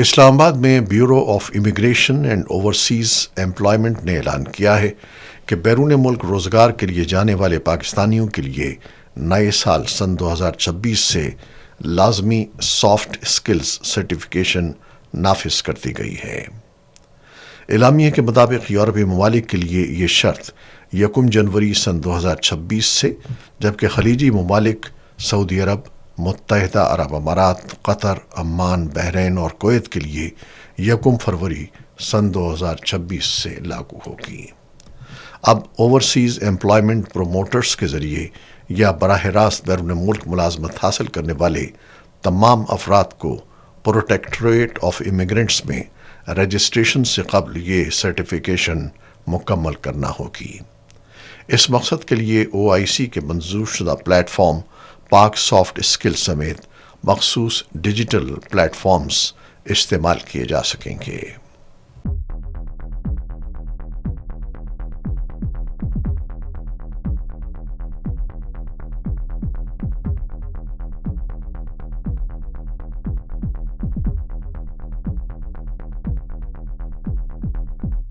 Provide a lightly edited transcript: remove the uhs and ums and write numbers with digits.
اسلام آباد میں bureau of immigration and overseas employment نے اعلان کیا ہے کہ بیرون ملک روزگار کے لیے جانے والے پاکستانیوں کے لیے نئے سال سن 2026 سے لازمی سافٹ اسکلز سرٹیفکیشن نافذ کر دی گئی ہے۔ اعلامیے کے مطابق یورپی ممالک کے لیے یہ شرط 1 جنوری سن 2026 سے، جبکہ خلیجی ممالک سعودی عرب، متحدہ عرب امارات، قطر، عمان، بحرین اور کویت کے لیے 1 فروری سن 2026 سے لاگو ہوگی۔ اب اوورسیز ایمپلائمنٹ پروموٹرز کے ذریعے یا براہ راست بیرون ملک ملازمت حاصل کرنے والے تمام افراد کو پروٹیکٹوریٹ آف امیگرنٹس میں رجسٹریشن سے قبل یہ سرٹیفیکیشن مکمل کرنا ہوگی۔ اس مقصد کے لیے OIC کے منظور شدہ پلیٹ فارم پاک سافٹ اسکل سمیت مخصوص ڈیجیٹل پلیٹ فارمز استعمال کیے جا سکیں گے۔